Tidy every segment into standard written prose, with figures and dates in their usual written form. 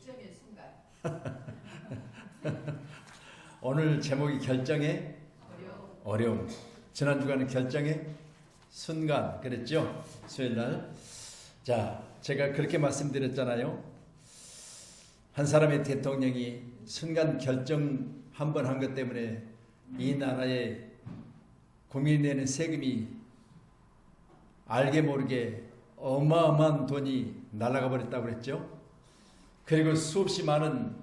결정의 순간. 오늘 제목이 결정의 어려움. 지난 주간은 결정의 순간 그랬죠? 수요일날. 자, 제가 그렇게 말씀드렸잖아요. 한 사람의 대통령이 순간 결정 한 번 한 것 때문에 이 나라의 국민이 내는 세금이 알게 모르게 어마어마한 돈이 날아가 버렸다고 그랬죠. 그리고 수없이 많은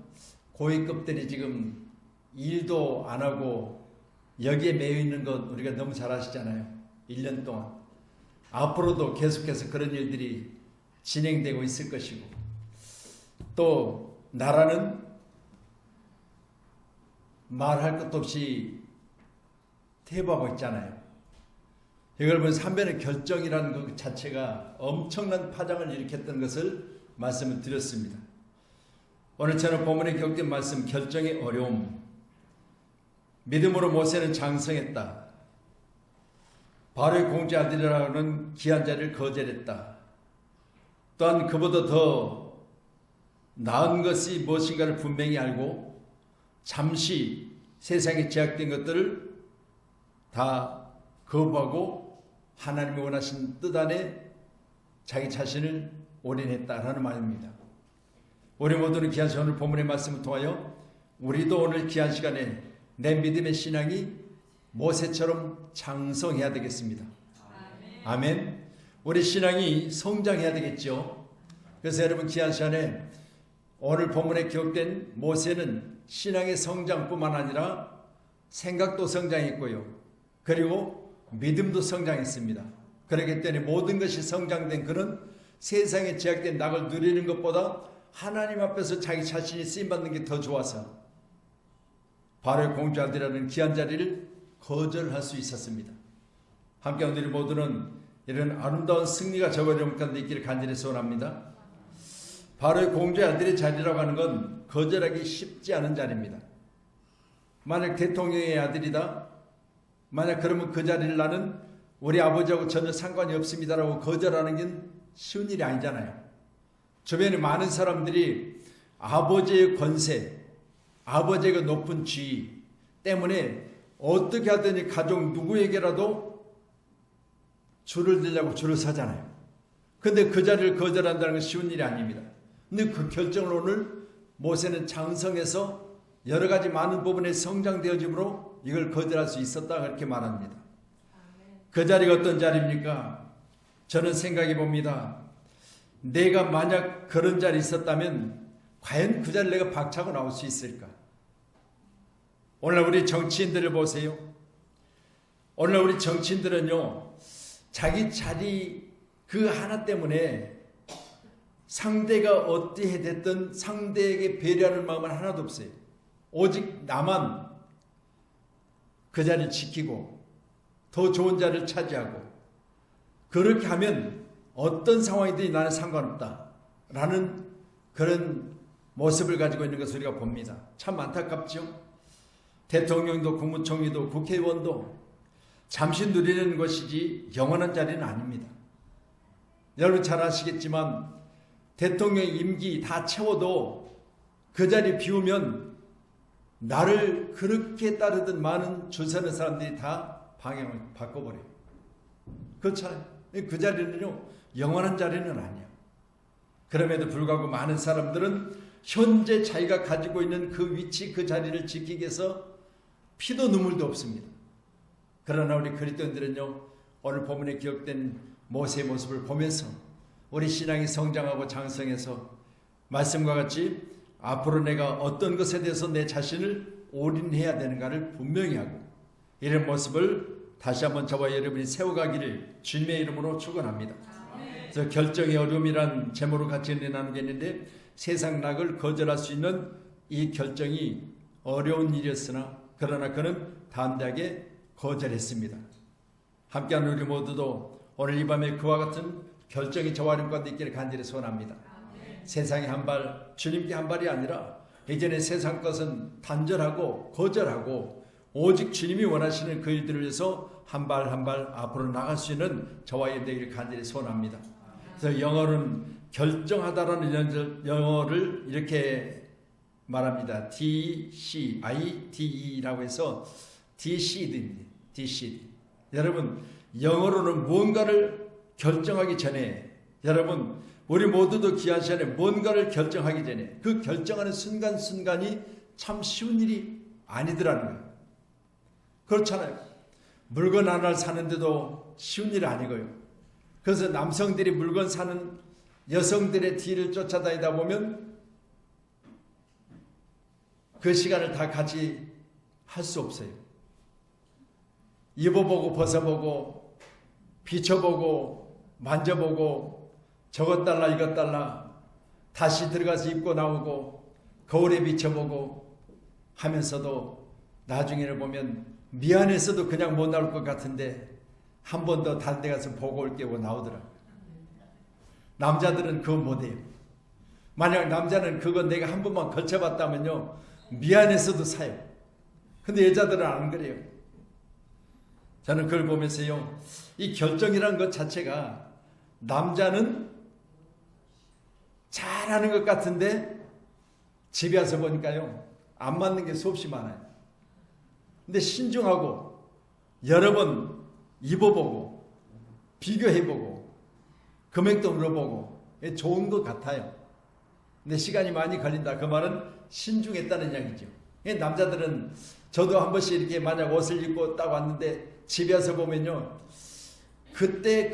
고위급들이 지금 일도 안 하고 여기에 매여 있는 것 우리가 너무 잘 아시잖아요. 1년 동안. 앞으로도 계속해서 그런 일들이 진행되고 있을 것이고, 또 나라는 말할 것도 없이 퇴보하고 있잖아요. 이걸 보면서 한편의 결정이라는 것 자체가 엄청난 파장을 일으켰던 것을 말씀을 드렸습니다. 오늘 저는 본문에 기록된 말씀, 결정의 어려움. 믿음으로 모세는 장성했다. 바로의 공주 아들이라는 귀한 자리를 거절했다. 또한 그보다 더 나은 것이 무엇인가를 분명히 알고 잠시 세상에 제약된 것들을 다 거부하고 하나님이 원하신 뜻 안에 자기 자신을 올인했다라는 말입니다. 우리 모두는 귀한 오늘 본문의 말씀을 통하여 우리도 오늘 귀한 시간에 내 믿음의 신앙이 모세처럼 장성해야 되겠습니다. 아멘. 우리 신앙이 성장해야 되겠죠. 그래서 여러분 귀한 시간에 오늘 본문에 기록된 모세는 신앙의 성장뿐만 아니라 생각도 성장했고요. 그리고 믿음도 성장했습니다. 그렇기 때문에 모든 것이 성장된 그는 세상에 제약된 낙을 누리는 것보다 하나님 앞에서 자기 자신이 쓰임받는 게 더 좋아서 바로의 공주 아들이라는 귀한 자리를 거절할 수 있었습니다. 함께 우리 모두는 이런 아름다운 승리가 저버린 가운데 있기를 간절히 소원합니다. 바로의 공주의 아들의 자리라고 하는 건 거절하기 쉽지 않은 자리입니다. 만약 대통령의 아들이다, 만약 그러면 그 자리를 나는 우리 아버지하고 전혀 상관이 없습니다라고 거절하는 게 쉬운 일이 아니잖아요. 주변에 많은 사람들이 아버지의 권세, 아버지의 그 높은 지위 때문에 어떻게 하든지 가족 누구에게라도 줄을 들려고 줄을 서잖아요. 근데 그 자리를 거절한다는 건 쉬운 일이 아닙니다. 근데 그 결정을 오늘 모세는 장성해서 여러 가지 많은 부분에 성장되어짐으로 이걸 거절할 수 있었다 그렇게 말합니다. 그 자리가 어떤 자리입니까? 저는 생각해 봅니다. 내가 만약 그런 자리에 있었다면 과연 그 자리를 내가 박차고 나올 수 있을까? 오늘 우리 정치인들을 보세요. 오늘 우리 정치인들은요, 자기 자리 그 하나 때문에 상대가 어떻게 됐든 상대에게 배려하는 마음은 하나도 없어요. 오직 나만 그 자리를 지키고 더 좋은 자리를 차지하고, 그렇게 하면 어떤 상황이든지 나는 상관없다 라는 그런 모습을 가지고 있는 것을 우리가 봅니다. 참 안타깝죠. 대통령도 국무총리도 국회의원도 잠시 누리는 것이지 영원한 자리는 아닙니다. 여러분 잘 아시겠지만 대통령 임기 다 채워도 그 자리 비우면 나를 그렇게 따르던 많은 줄 서는 사람들이 다 방향을 바꿔버려요. 그렇잖아요. 그 자리는요, 영원한 자리는 아니야. 그럼에도 불구하고 많은 사람들은 현재 자기가 가지고 있는 그 위치, 그 자리를 지키기 위해서 피도 눈물도 없습니다. 그러나 우리 그리스도인들은요, 오늘 본문에 기록된 모세의 모습을 보면서 우리 신앙이 성장하고 장성해서 말씀과 같이 앞으로 내가 어떤 것에 대해서 내 자신을 올인해야 되는가를 분명히 하고, 이런 모습을 다시 한번 저와 여러분이 세워가기를 주님의 이름으로 축원합니다. 그래서 결정의 어려움이란 제목으로 같이 은혜 나누겠는데, 세상 낙을 거절할 수 있는 이 결정이 어려운 일이었으나 그러나 그는 담대하게 거절했습니다. 함께하는 우리 모두도 오늘 이 밤에 그와 같은 결정이 저와 여러분 가운데 있기를 간절히 소원합니다. 세상에 한 발, 주님께 한 발이 아니라 이전에 세상 것은 단절하고 거절하고 오직 주님이 원하시는 그 일들을 위해서 한 발 한 발 앞으로 나갈 수 있는 저와 여러분 되기를 간절히 소원합니다. 그래서 영어로는 결정하다라는 영어를 이렇게 말합니다. DCIDE라고 해서 DCD입니다. DCD. 여러분, 영어로는 뭔가를 결정하기 전에, 여러분, 우리 모두도 귀한 시간에 뭔가를 결정하기 전에 그 결정하는 순간순간이 참 쉬운 일이 아니더라는 거예요. 그렇잖아요. 물건 하나를 사는데도 쉬운 일이 아니고요. 그래서 남성들이 물건 사는 여성들의 뒤를 쫓아다니다 보면 그 시간을 다 같이 할 수 없어요. 입어보고 벗어보고 비춰보고 만져보고 저것 달라 이것 달라 다시 들어가서 입고 나오고 거울에 비춰보고 하면서도 나중에는 보면 미안해서도 그냥 못 나올 것 같은데 한 번 더 다른 데 가서 보고 올게 하고 나오더라고요. 남자들은 그거 못해요. 만약 남자는 그거 내가 한 번만 걸쳐봤다면요 미안해서도 사요. 근데 여자들은 안 그래요. 저는 그걸 보면서요 이 결정이라는 것 자체가 남자는 잘하는 것 같은데 집에 와서 보니까요 안 맞는 게 수없이 많아요. 근데 신중하고 여러 번 입어보고 비교해보고 금액도 물어보고 좋은 것 같아요. 근데 시간이 많이 걸린다. 그 말은 신중했다는 이야기죠. 남자들은 저도 한 번씩 이렇게 만약 옷을 입고 딱 왔는데 집에 와서 보면요 그때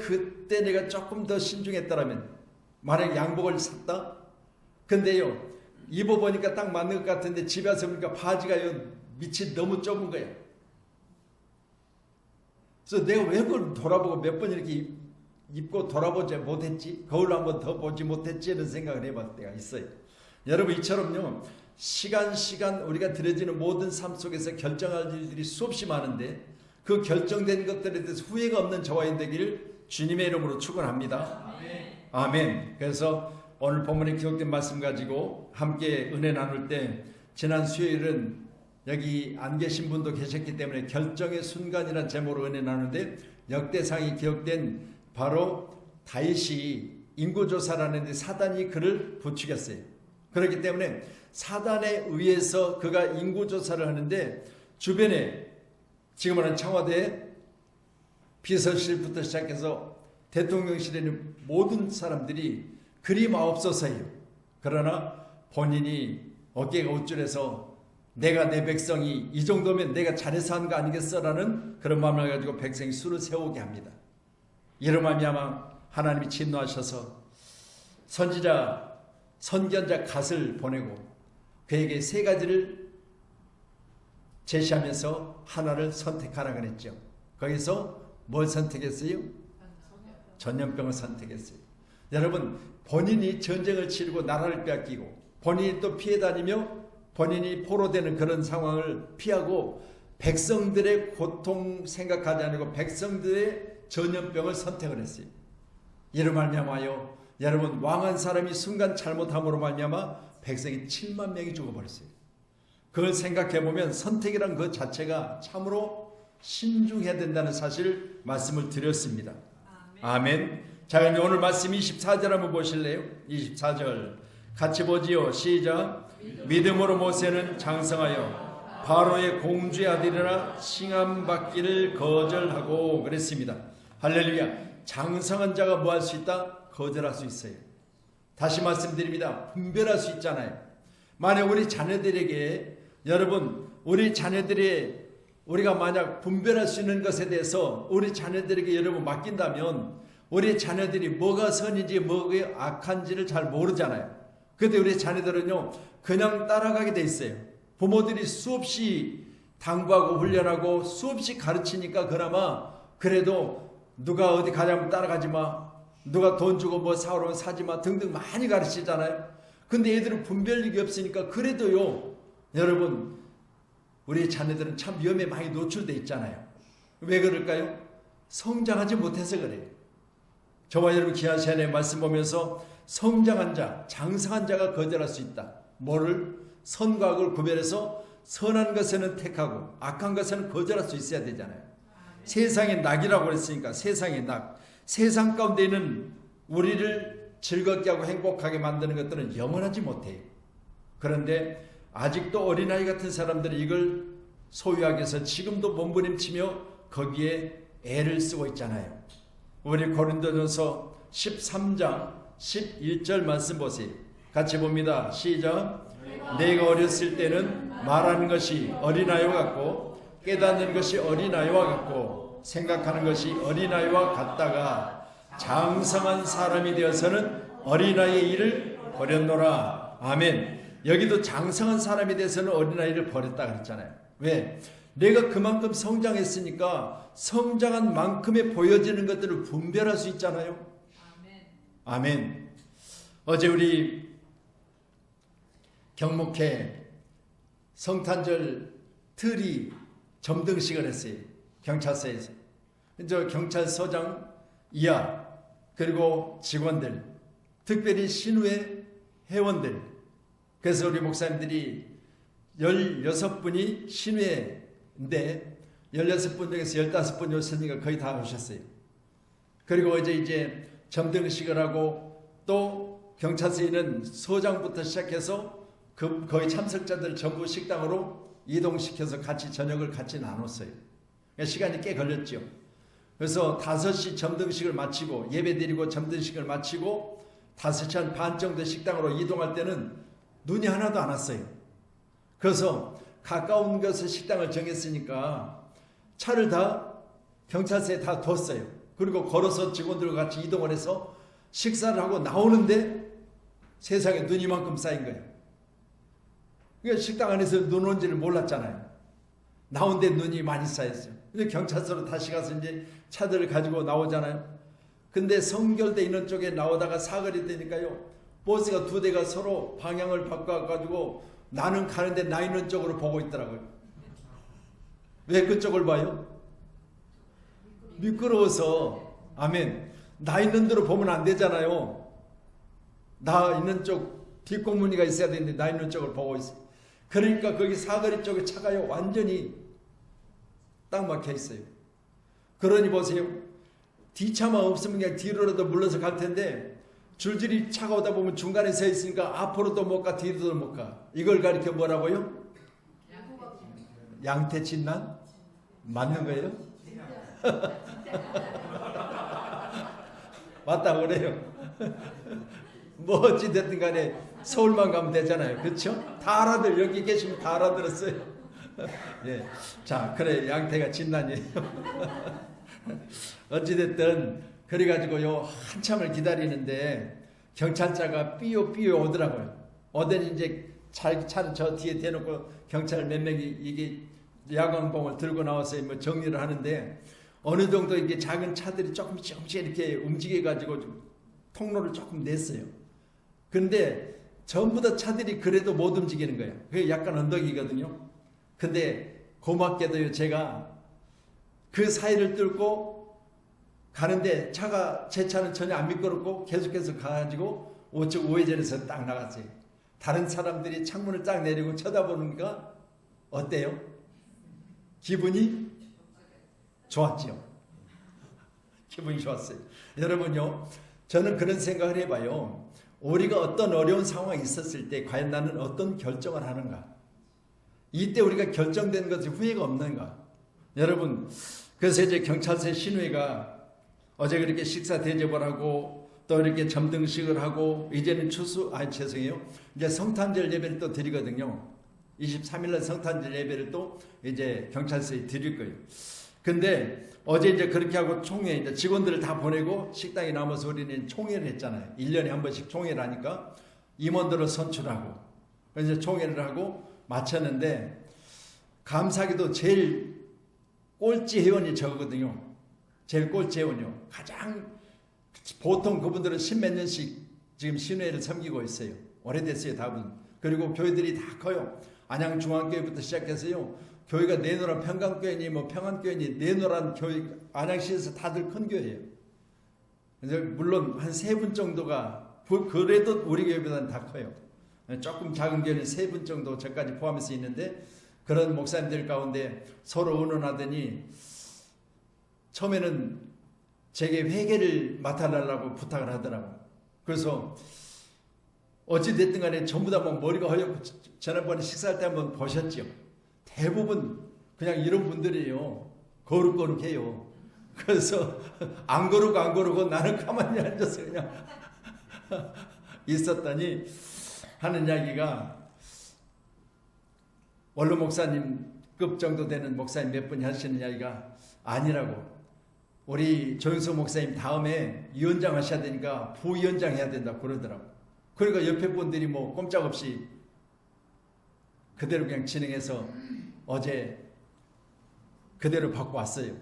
내가 조금 더 신중했다라면 만약 양복을 샀다? 근데요 입어보니까 딱 맞는 것 같은데 집에 와서 보니까 바지가요 밑이 너무 좁은 거예요. 그래서 내가 왜 그걸 돌아보고 몇 번 이렇게 입고 돌아보지 못했지? 거울로 한 번 더 보지 못했지? 이런 생각을 해봤을 때가 있어요. 여러분 이처럼요 시간 우리가 들여지는 모든 삶 속에서 결정할 일들이 수없이 많은데 그 결정된 것들에 대해서 후회가 없는 저와 여러분 되기를 주님의 이름으로 축원합니다. 아멘. 그래서 오늘 본문에 기록된 말씀 가지고 함께 은혜 나눌 때 지난 수요일은 여기 안 계신 분도 계셨기 때문에 결정의 순간이라는 제목으로 은혜 나누는데 역대상이 기록된 바로 다윗이 인구조사를 하는데 사단이 그를 부추겼어요. 그렇기 때문에 사단에 의해서 그가 인구조사를 하는데 주변에 지금 말하는 청와대 비서실부터 시작해서 대통령실에 있는 모든 사람들이 그리 마옵소서예요. 그러나 본인이 어깨가 우쭐해서 내가 내 백성이 이 정도면 내가 잘해서 한 거 아니겠어? 라는 그런 마음을 가지고 백성이 수를 세우게 합니다. 이로 말미암아 하나님이 진노하셔서 선견자 갓을 보내고 그에게 세 가지를 제시하면서 하나를 선택하라 그랬죠. 거기서 뭘 선택했어요? 전염병을 선택했어요. 여러분 본인이 전쟁을 치르고 나라를 빼앗기고 본인이 또 피해 다니며 본인이 포로되는 그런 상황을 피하고 백성들의 고통 생각하지 않고 백성들의 전염병을 선택을 했어요. 이로 말미암아요 여러분 왕한 사람이 순간 잘못함으로 말미암아 백성이 7만 명이 죽어버렸어요. 그걸 생각해보면 선택이란 그 자체가 참으로 신중해야 된다는 사실을 말씀을 드렸습니다. 아멘. 자, 그럼 오늘 말씀 24절 한번 보실래요? 24절 같이 보지요. 시작. 믿음으로 모세는 장성하여 바로의 공주의 아들이라 칭함받기를 거절하고 그랬습니다. 할렐루야. 장성한 자가 뭐 할 수 있다? 거절할 수 있어요. 다시 말씀드립니다. 분별할 수 있잖아요. 만약 우리 자녀들에게 여러분 우리 자녀들이 우리가 만약 분별할 수 있는 것에 대해서 우리 자녀들에게 여러분 맡긴다면 우리 자녀들이 뭐가 선인지 뭐가 악한지를 잘 모르잖아요. 그런데 우리 자녀들은요 그냥 따라가게 돼 있어요. 부모들이 수없이 당부하고 훈련하고 수없이 가르치니까 그나마 그래도 누가 어디 가자면 따라가지 마, 누가 돈 주고 뭐 사오라면 사지 마 등등 많이 가르치잖아요. 근데 애들은 분별력이 없으니까 그래도요 여러분 우리 자녀들은 참 위험에 많이 노출돼 있잖아요. 왜 그럴까요? 성장하지 못해서 그래요. 저와 여러분 귀한 시간에 말씀 보면서 성장한 자, 장성한 자가 거절할 수 있다. 뭐를? 선과 악을 구별해서 선한 것에는 택하고 악한 것에는 거절할 수 있어야 되잖아요. 세상의 낙이라고 그랬으니까 세상의 낙. 세상 가운데 있는 우리를 즐겁게 하고 행복하게 만드는 것들은 영원하지 못해요. 그런데 아직도 어린아이 같은 사람들이 이걸 소유하기 위해서 지금도 몸부림치며 거기에 애를 쓰고 있잖아요. 우리 고린도전서 13장 11절 말씀 보세요. 같이 봅니다. 시작. 내가 어렸을 때는 말하는 것이 어린아이와 같고 깨닫는 것이 어린아이와 같고 생각하는 것이 어린아이와 같다가 장성한 사람이 되어서는 어린아이의 일을 버렸노라. 아멘. 여기도 장성한 사람이 되어서는 어린아이를 버렸다 그랬잖아요. 왜? 내가 그만큼 성장했으니까 성장한 만큼의 보여지는 것들을 분별할 수 있잖아요. 아멘. 어제 우리 경목회 성탄절 트리 점등식을 했어요. 경찰서에서. 저 경찰서장 이하 그리고 직원들, 특별히 신우회 회원들, 그래서 우리 목사님들이 16분이 신우회인데 16분 중에서 15분 오셨으니까 거의 다 오셨어요. 그리고 이제 점등식을 하고 또 경찰서에는 소장부터 시작해서 거의 참석자들 전부 식당으로 이동시켜서 같이 저녁을 같이 나눴어요. 시간이 꽤 걸렸죠. 그래서 5시 점등식을 마치고 예배드리고 점등식을 마치고 5시 반 정도 식당으로 이동할 때는 눈이 하나도 안 왔어요. 그래서 가까운 곳에 식당을 정했으니까 차를 다 경찰서에 다 뒀어요. 그리고 걸어서 직원들과 같이 이동을 해서 식사를 하고 나오는데 세상에 눈이 이만큼 쌓인 거예요. 그러니까 식당 안에서 눈 온지를 몰랐잖아요. 나온데 눈이 많이 쌓였어요. 근데 경찰서로 다시 가서 이제 차들을 가지고 나오잖아요. 근데 성결대 있는 쪽에 나오다가 사거리 되니까요. 버스가 2대가 서로 방향을 바꿔가지고 나는 가는데 나 있는 쪽으로 보고 있더라고요. 왜 그쪽을 봐요? 미끄러워서. 아멘. 나 있는 데로 보면 안 되잖아요. 나 있는 쪽 뒷공무니가 있어야 되는데 나 있는 쪽을 보고 있어요. 그러니까 거기 사거리 쪽에 차가요 완전히 딱 막혀 있어요. 그러니 보세요. 뒤차만 없으면 그냥 뒤로라도 물러서 갈 텐데 줄줄이 차가 오다 보면 중간에 서 있으니까 앞으로도 못 가 뒤로도 못 가. 이걸 가리켜 뭐라고요? 양태진난? 맞는 거예요? 맞다고 그래요. 뭐 어찌됐든 간에 서울만 가면 되잖아요. 그렇죠? 다 알아들 여기 계시면 다 알아들었어요. 예. 자, 그래 양태가 진난이에요. 어찌됐든 그래가지고요 한참을 기다리는데 경찰차가 삐요 오더라고요. 오더니 이제 차를 저 뒤에 대놓고 경찰 몇 명이 이게 야광봉을 들고 나와서 뭐 정리를 하는데 어느 정도 이게 작은 차들이 조금씩 이렇게 움직여가지고 좀 통로를 조금 냈어요. 근데 전부 다 차들이 그래도 못 움직이는 거예요. 그게 약간 언덕이거든요. 근데 고맙게도요 제가 그 사이를 뚫고 가는데 제 차는 전혀 안 미끄럽고 계속해서 가가지고 우측 우회전에서 딱 나갔어요. 다른 사람들이 창문을 딱 내리고 쳐다보니까 어때요? 기분이 좋았죠. 기분이 좋았어요. 여러분요, 저는 그런 생각을 해봐요. 우리가 어떤 어려운 상황이 있었을 때 과연 나는 어떤 결정을 하는가? 이때 우리가 결정된 것이 후회가 없는가? 여러분, 그래서 이제 경찰서 신우회가 어제 그렇게 식사 대접을 하고 또 이렇게 점등식을 하고 이제는 죄송해요. 이제 성탄절 예배를 또 드리거든요. 23일날 성탄절 예배를 또 이제 경찰서에 드릴 거예요. 근데 어제 이제 그렇게 하고 총회, 이제 직원들을 다 보내고 식당에 남아서 우리는 총회를 했잖아요. 1년에 한 번씩 총회를 하니까 임원들을 선출하고 그래서 총회를 하고 마쳤는데 감사하게도 제일 꼴찌 회원이 저거거든요. 제일 꼴찌 회원이요. 가장 보통 그분들은 10몇 년씩 지금 신회를 섬기고 있어요. 오래됐어요, 다분. 그리고 교회들이 다 커요. 안양중앙교회부터 시작해서요. 교회가 내노란 평강교회니 뭐 평안교회니 내노란 교회 안양시에서 다들 큰 교회예요. 물론 한 3분 정도가 그래도 우리 교회보다는 다 커요. 조금 작은 교회는 3분 정도 저까지 포함해서 있는데 그런 목사님들 가운데 서로 의논하더니 처음에는 제게 회계를 맡아달라고 부탁을 하더라고요. 그래서 어찌됐든 간에 전부 다 막 머리가 허옇고, 지난번에 식사할 때 한번 보셨죠? 대부분 그냥 이런 분들이에요. 거룩거룩해요. 그래서 안 거룩고 나는 가만히 앉아서 그냥 있었더니 하는 이야기가, 원로 목사님급 정도 되는 목사님 몇 분이 하시는 이야기가, 아니라고, 우리 조영수 목사님 다음에 위원장 하셔야 되니까 부위원장 해야 된다 그러더라고. 그러니까 옆에 분들이 뭐 꼼짝없이 그대로 그냥 진행해서 어제 그대로 받고 왔어요.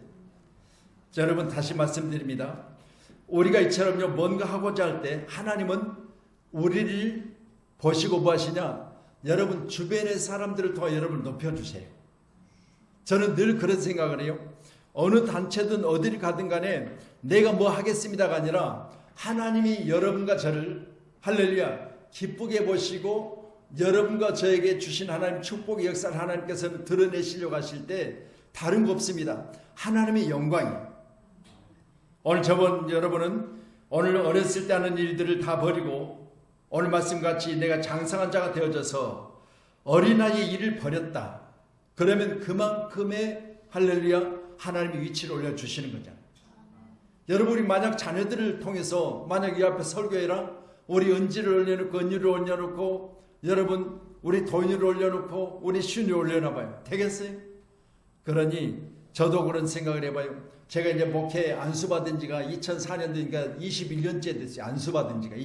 자, 여러분 다시 말씀드립니다. 우리가 이처럼요 뭔가 하고자 할 때 하나님은 우리를 보시고 뭐 하시냐? 여러분 주변의 사람들을 통해 여러분을 높여주세요. 저는 늘 그런 생각을 해요. 어느 단체든 어디를 가든 간에 내가 뭐 하겠습니다가 아니라 하나님이 여러분과 저를 할렐루야 기쁘게 보시고 여러분과 저에게 주신 하나님 축복의 역사를 하나님께서는 드러내시려고 하실 때 다른 거 없습니다. 하나님의 영광이에요. 오늘 여러분은 오늘 어렸을 때 하는 일들을 다 버리고 오늘 말씀같이 내가 장성한 자가 되어져서 어린아이의 일을 버렸다. 그러면 그만큼의 할렐루야 하나님의 위치를 올려주시는 거잖아요. 여러분이 만약 자녀들을 통해서 만약 이 앞에 설교회랑 우리 은지를 올려놓고 은유를 올려놓고 여러분 우리 도인을 올려놓고 우리 슌을 올려놔봐요. 되겠어요? 그러니 저도 그런 생각을 해봐요. 제가 이제 목회 안수받은 지가 2004년도니까 21년째 됐어요. 안수받은 지가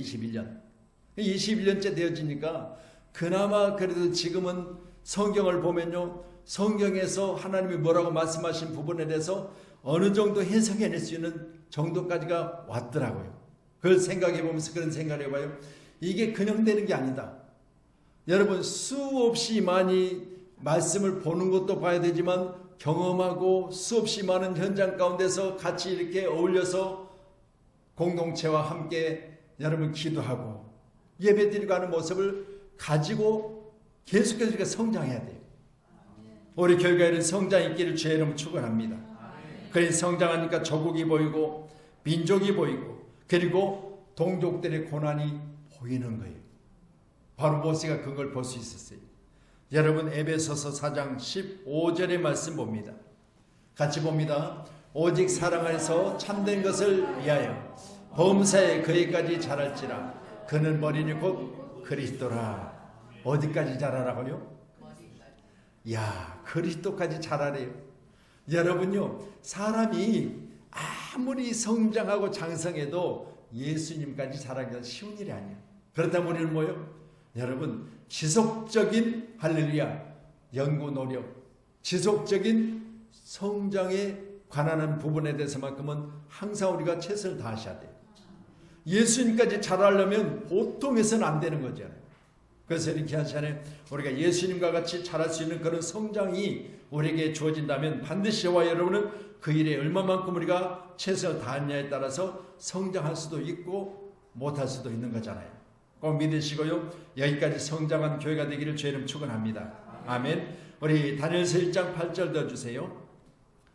21년째 되어지니까 그나마 그래도 지금은 성경을 보면요. 성경에서 하나님이 뭐라고 말씀하신 부분에 대해서 어느 정도 해석해낼 수 있는 정도까지가 왔더라고요. 그걸 생각해 보면서 그런 생각을 해봐요. 이게 그냥 되는 게 아니다. 여러분 수없이 많이 말씀을 보는 것도 봐야 되지만 경험하고 수없이 많은 현장 가운데서 같이 이렇게 어울려서 공동체와 함께 여러분 기도하고 예배드리고 하는 모습을 가지고 계속해서 우리가 성장해야 돼요. 우리 교회가 성장 있기를 주의 이름으로 축원합니다. 그래서 성장하니까 조국이 보이고 민족이 보이고 그리고 동족들의 고난이 보이는 거예요. 바로 모세가 그걸 볼 수 있었어요. 여러분 에베소서 4장 15절의 말씀 봅니다. 같이 봅니다. 오직 사랑 안에서 참된 것을 위하여 범사에 그에까지 자랄지라 그는 머리니 곧 그리스도라. 어디까지 자라라고요? 야, 그리스도까지 자라래요. 여러분요, 사람이 아무리 성장하고 장성해도 예수님까지 자라기가 쉬운 일이 아니에요. 그렇다면 우리는 뭐요? 여러분 지속적인 할렐루야 연구 노력, 지속적인 성장에 관한 부분에 대해서만큼은 항상 우리가 최선을 다하셔야 돼요. 예수님까지 자라려면 보통 해서는 안 되는 거잖아요. 그래서 이렇게 하시네. 우리가 예수님과 같이 자랄 수 있는 그런 성장이 우리에게 주어진다면 반드시 저와 여러분은 그 일에 얼마만큼 우리가 최선을 다했냐에 따라서 성장할 수도 있고 못할 수도 있는 거잖아요. 꼭 믿으시고요. 여기까지 성장한 교회가 되기를 주의 이름 축원합니다. 아멘. 우리 다니엘서 1장 8절 더 주세요.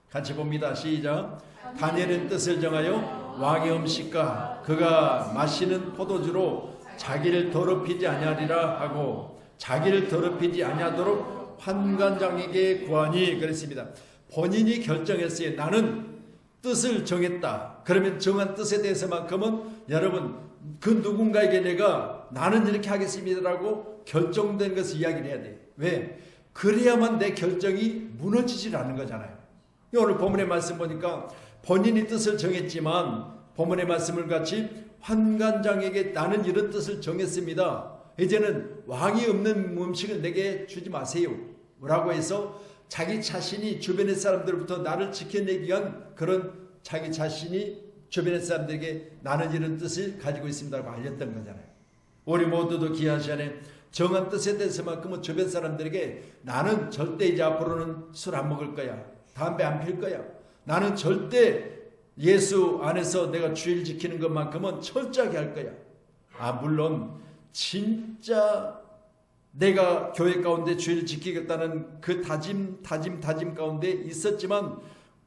같이 봅니다. 시작. 다니엘은 뜻을 정하여 왕의 음식과 그가 마시는 포도주로 자기를 더럽히지 아니하리라 하고 자기를 더럽히지 아니하도록 환관장에게 구하니 그랬습니다. 본인이 결정했어요. 나는 뜻을 정했다. 그러면 정한 뜻에 대해서만큼은 여러분 그 누군가에게 내가 나는 이렇게 하겠습니다라고 결정된 것을 이야기를 해야 돼요. 왜? 그래야만 내 결정이 무너지질 않는 거잖아요. 오늘 본문의 말씀 보니까 본인이 뜻을 정했지만 본문의 말씀을 같이 환관장에게 나는 이런 뜻을 정했습니다. 이제는 왕이 없는 음식은 내게 주지 마세요 라고 해서 자기 자신이 주변의 사람들로부터 나를 지켜내기 위한 그런 자기 자신이 주변의 사람들에게 나는 이런 뜻을 가지고 있습니다라고 알렸던 거잖아요. 우리 모두도 귀한 시간에 정한 뜻에 대해서만큼은 주변 사람들에게 나는 절대 이제 앞으로는 술 안 먹을 거야. 담배 안 필 거야. 나는 절대 예수 안에서 내가 주일 지키는 것만큼은 철저하게 할 거야. 물론 진짜 내가 교회 가운데 주일 지키겠다는 그 다짐 가운데 있었지만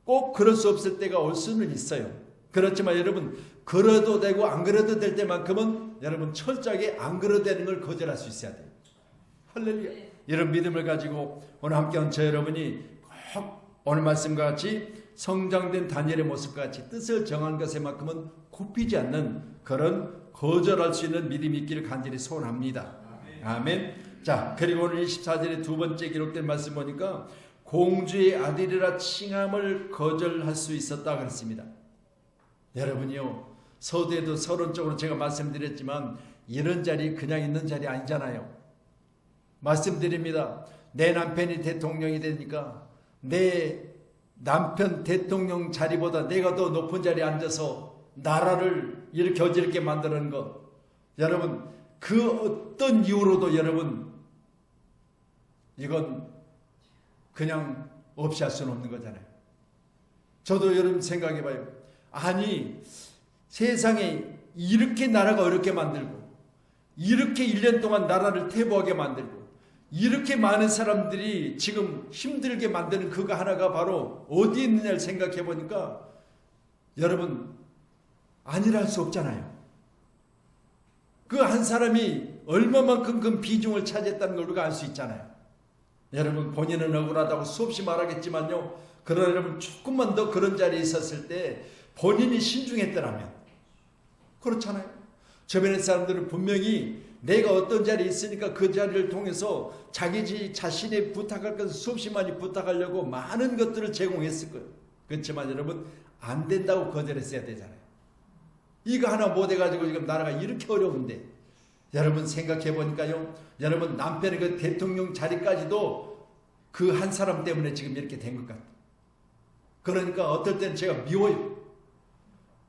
꼭 그럴 수 없을 때가 올 수는 있어요. 그렇지만 여러분 그래도 되고 안 그래도 될 때만큼은 여러분 철저하게 안 그러되는 걸 거절할 수 있어야 돼요. 할렐루야. 이런 믿음을 가지고 오늘 함께한 저 여러분이 꼭 오늘 말씀과 같이 성장된 다니엘의 모습과 같이 뜻을 정한 것에만큼은 굽히지 않는 그런 거절할 수 있는 믿음이 있기를 간절히 소원합니다. 아멘. 자, 그리고 오늘 24절에 두 번째 기록된 말씀 보니까 공주의 아들이라 칭함을 거절할 수 있었다 그랬습니다. 여러분이요, 서두에도 서론적으로 제가 말씀드렸지만 이런 자리 그냥 있는 자리 아니잖아요. 말씀드립니다. 내 남편이 대통령이 되니까 내 남편 대통령 자리보다 내가 더 높은 자리에 앉아서 나라를 이렇게 어지럽게 만드는 것, 여러분 그 어떤 이유로도 여러분 이건 그냥 없이 할 수는 없는 거잖아요. 저도 여러분 생각해봐요. 아니 세상에 이렇게 나라가 어렵게 만들고 이렇게 1년 동안 나라를 퇴보하게 만들고 이렇게 많은 사람들이 지금 힘들게 만드는 그거 하나가 바로 어디에 있느냐를 생각해 보니까 여러분 아니라 할 수 없잖아요. 그 한 사람이 얼마만큼 그 비중을 차지했다는 걸 우리가 알 수 있잖아요. 여러분 본인은 억울하다고 수없이 말하겠지만요. 그러나 여러분 조금만 더 그런 자리에 있었을 때 본인이 신중했더라면 그렇잖아요. 주변의 사람들은 분명히 내가 어떤 자리에 있으니까 그 자리를 통해서 자기 자신의 부탁할 것을 수없이 많이 부탁하려고 많은 것들을 제공했을 거예요. 그렇지만 여러분 안 된다고 거절했어야 되잖아요. 이거 하나 못해가지고 지금 나라가 이렇게 어려운데 여러분 생각해 보니까요. 여러분 남편의 그 대통령 자리까지도 그 한 사람 때문에 지금 이렇게 된 것 같아요. 그러니까 어떨 때는 제가 미워요.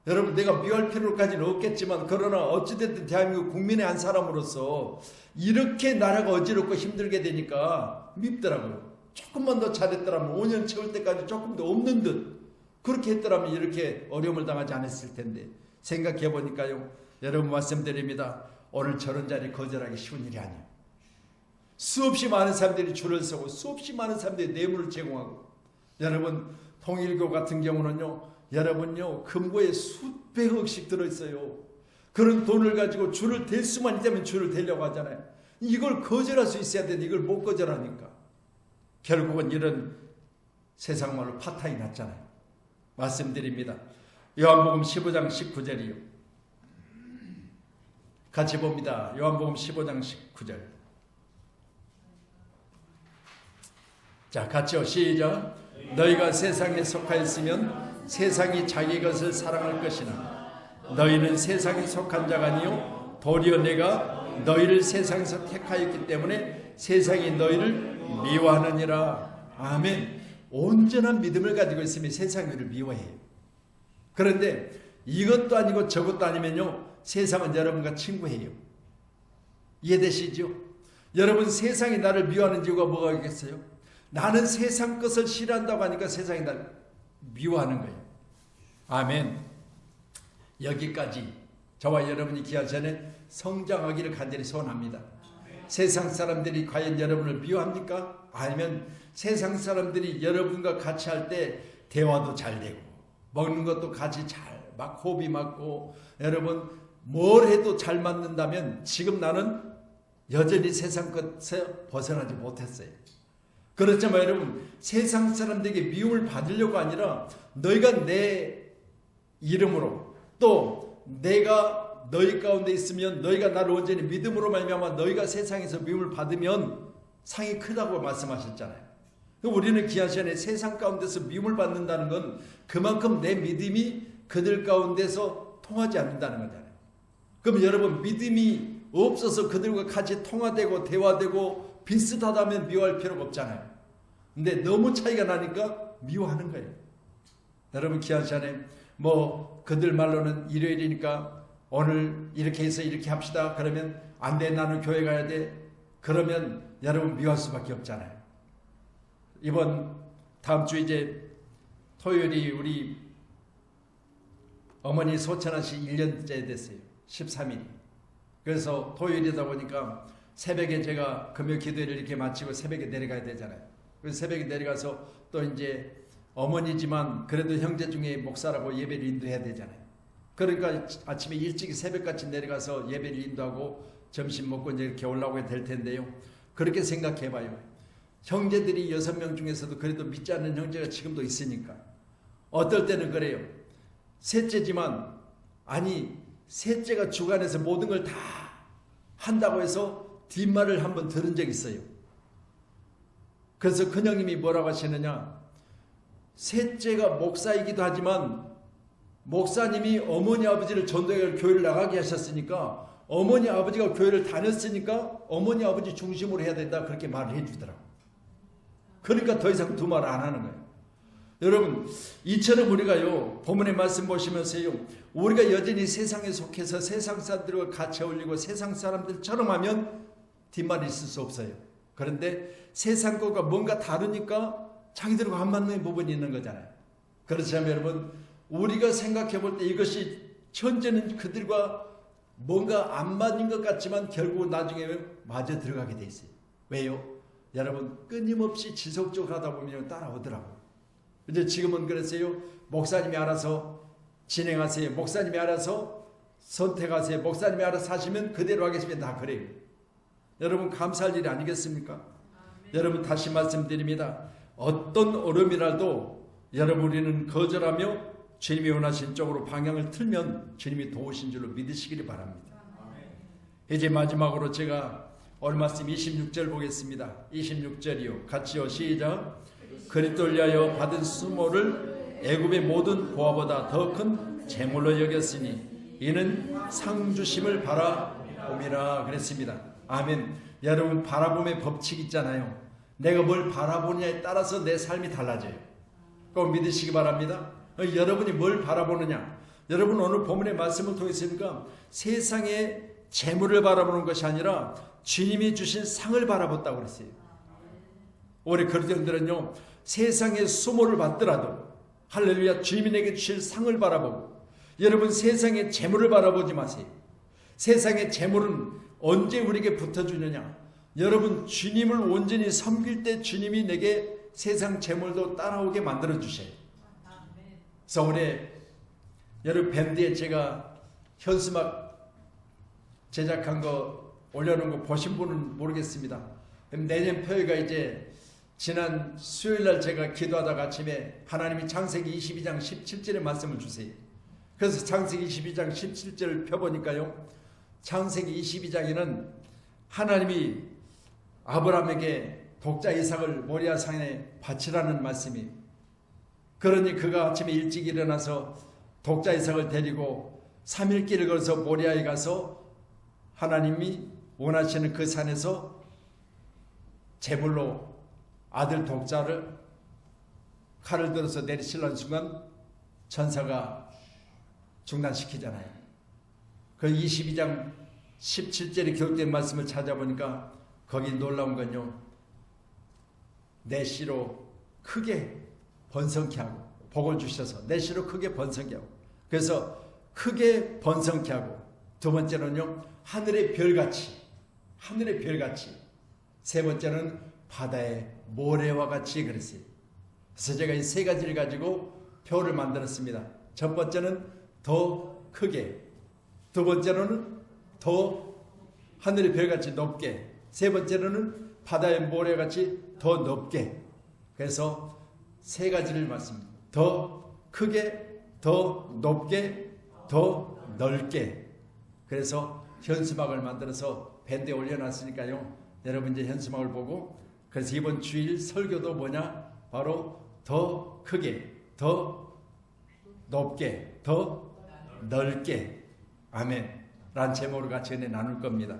여러분 내가 미워할 필요까지는 없겠지만 그러나 어찌됐든 대한민국 국민의 한 사람으로서 이렇게 나라가 어지럽고 힘들게 되니까 밉더라고요. 조금만 더 잘했더라면 5년 채울 때까지 조금 더 없는 듯 그렇게 했더라면 이렇게 어려움을 당하지 않았을 텐데 생각해 보니까요. 여러분 말씀드립니다. 오늘 저런 자리 거절하기 쉬운 일이 아니에요. 수없이 많은 사람들이 줄을 서고 수없이 많은 사람들이 뇌물을 제공하고 여러분 통일교 같은 경우는요. 여러분요 금고에 수백억씩 들어있어요. 그런 돈을 가지고 줄을 댈 수만 있다면 줄을 대려고 하잖아요. 이걸 거절할 수 있어야 되는데 이걸 못 거절하니까 결국은 이런 세상 말로 파탄이 났잖아요. 말씀드립니다. 요한복음 15장 19절이요. 같이 봅니다. 요한복음 15장 19절. 자 같이요. 시작. 너희가 세상에 속하였으면 세상이 자기 것을 사랑할 것이나 너희는 세상에 속한 자가 아니요 도리어 내가 너희를 세상에서 택하였기 때문에 세상이 너희를 미워하느니라. 아멘. 온전한 믿음을 가지고 있으면 세상이 우리를 미워해요. 그런데 이것도 아니고 저것도 아니면요 세상은 여러분과 친구해요. 이해되시죠? 여러분 세상이 나를 미워하는 이유가 뭐가 있겠어요? 나는 세상 것을 싫어한다고 하니까 세상이 나를 미워하는 거예요. 아멘. 여기까지 저와 여러분이 기한 전에 성장하기를 간절히 소원합니다. 세상 사람들이 과연 여러분을 미워합니까? 아니면 세상 사람들이 여러분과 같이 할 때 대화도 잘 되고 먹는 것도 같이 잘 막 호흡이 맞고 여러분 뭘 해도 잘 맞는다면 지금 나는 여전히 세상 것에 벗어나지 못했어요. 그렇지만 여러분 세상 사람들에게 미움을 받으려고 아니라 너희가 내 이름으로 또 내가 너희 가운데 있으면 너희가 나를 온전히 믿음으로 말미암아 너희가 세상에서 미움을 받으면 상이 크다고 말씀하셨잖아요. 우리는 귀한 시간에 세상 가운데서 미움을 받는다는 건 그만큼 내 믿음이 그들 가운데서 통하지 않는다는 거잖아요. 그럼 여러분 믿음이 없어서 그들과 같이 통화되고 대화되고 비슷하다면 미워할 필요가 없잖아요. 근데 너무 차이가 나니까 미워하는 거예요. 여러분 귀한 시간에 뭐 그들 말로는 일요일이니까 오늘 이렇게 해서 이렇게 합시다. 그러면 안 돼 나는 교회 가야 돼. 그러면 여러분 미워할 수밖에 없잖아요. 이번 다음 주 이제 토요일이 우리 어머니 소천하시 1년째 됐어요. 13일. 그래서 토요일이다 보니까 새벽에 제가 금요 기도회를 이렇게 마치고 새벽에 내려가야 되잖아요. 그래서 새벽에 내려가서 또 이제 어머니지만 그래도 형제 중에 목사라고 예배를 인도해야 되잖아요. 그러니까 아침에 일찍 새벽같이 내려가서 예배를 인도하고 점심 먹고 이제 이렇게 올라오게 될 텐데요. 그렇게 생각해봐요. 형제들이 6명 중에서도 그래도 믿지 않는 형제가 지금도 있으니까 어떨 때는 그래요. 셋째지만 아니 셋째가 주관해서 모든 걸 다 한다고 해서 뒷말을 한번 들은 적이 있어요. 그래서 큰형님이 뭐라고 하시느냐, 셋째가 목사이기도 하지만 목사님이 어머니 아버지를 전도회 교회를 나가게 하셨으니까 어머니 아버지가 교회를 다녔으니까 어머니 아버지 중심으로 해야 된다, 그렇게 말을 해주더라고. 그러니까 더 이상 두 말을 안 하는 거예요. 여러분, 이처럼 우리가요, 본문의 말씀 보시면서요, 우리가 여전히 세상에 속해서 세상 사람들과 같이 어울리고 세상 사람들처럼 하면 뒷말이 있을 수 없어요. 그런데 세상 것과 뭔가 다르니까 자기들과 안 맞는 부분이 있는 거잖아요. 그렇지만 여러분, 우리가 생각해 볼 때 이것이 현재는 그들과 뭔가 안 맞는 것 같지만 결국 나중에 맞아 들어가게 돼 있어요. 왜요? 여러분, 끊임없이 지속적으로 하다 보면 따라오더라고요. 이제 지금은 그랬어요. 목사님이 알아서 진행하세요. 목사님이 알아서 선택하세요. 목사님이 알아서 하시면 그대로 하겠습니다. 다 그래요. 여러분, 감사할 일이 아니겠습니까? 아멘. 여러분, 다시 말씀드립니다. 어떤 어려움이라도 여러분, 우리는 거절하며 주님이 원하신 쪽으로 방향을 틀면 주님이 도우신 줄로 믿으시기를 바랍니다. 아멘. 이제 마지막으로 제가 오늘 말씀 26절 보겠습니다. 26절이요. 같이요. 시작. 그리스도를 위하여 받은 수모를 애굽의 모든 보화보다 더 큰 재물로 여겼으니 이는 상 주심을 바라봄이라 그랬습니다. 아멘. 여러분, 바라봄의 법칙 있잖아요. 내가 뭘 바라보느냐에 따라서 내 삶이 달라져요. 꼭 믿으시기 바랍니다. 여러분이 뭘 바라보느냐, 여러분 오늘 본문의 말씀을 통해서니까 세상의 재물을 바라보는 것이 아니라 주님이 주신 상을 바라봤다고 그랬어요. 우리 그리스도인들은요, 세상의 수모를 받더라도 할렐루야, 주님이 내게 주실 상을 바라보고, 여러분 세상의 재물을 바라보지 마세요. 세상의 재물은 언제 우리에게 붙어주느냐, 여러분 주님을 온전히 섬길 때 주님이 내게 세상 재물도 따라오게 만들어 주셔요. 그래서 올해 여러분 밴드에 제가 현수막 제작한 거 올려놓은 거 보신 분은 모르겠습니다. 내년 표회가 이제 지난 수요일날 제가 기도하다가 아침에 하나님이 창세기 22장 17절의 말씀을 주세요. 그래서 창세기 22장 17절을 펴보니까요, 창세기 22장에는 하나님이 아브라함에게 독자 이삭을 모리아 산에 바치라는 말씀이, 그러니 그가 아침에 일찍 일어나서 독자 이삭을 데리고 3일 길을 걸어서 모리아에 가서 하나님이 원하시는 그 산에서 제물로 아들 독자를 칼을 들어서 내리치려는 순간 천사가 중단시키잖아요. 그 22장 17절에 기록된 말씀을 찾아보니까 거기 놀라운 건요, 내 씨로 크게 번성케 하고, 복을 주셔서 내 씨로 크게 번성케 하고, 그래서 크게 번성케 하고, 두 번째는요, 하늘의 별같이, 하늘의 별같이, 세 번째는 바다의 모래와 같이 그랬어요. 그래서 제가 이 세 가지를 가지고 표를 만들었습니다. 첫 번째는 더 크게, 두 번째로는 더 하늘의 별같이 높게, 세 번째로는 바다의 모래같이 더 높게. 그래서 세 가지를 말씀드립니다. 더 크게, 더 높게, 더 넓게. 그래서 현수막을 만들어서 밴드에 올려놨으니까요, 여러분 이제 현수막을 보고, 그래서 이번 주일 설교도 뭐냐, 바로 더 크게, 더 높게, 더 넓게, 아멘 라는 제목으로 같이 은혜 나눌 겁니다.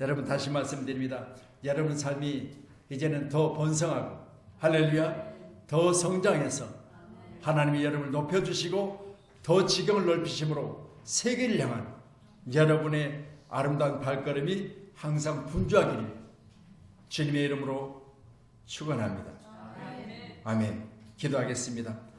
여러분 다시 말씀드립니다. 여러분 삶이 이제는 더 번성하고, 할렐루야, 더 성장해서 하나님이 여러분을 높여주시고 더 지경을 넓히심으로 세계를 향한 여러분의 아름다운 발걸음이 항상 분주하기를 주님의 이름으로 축원합니다. 아멘. 기도하겠습니다.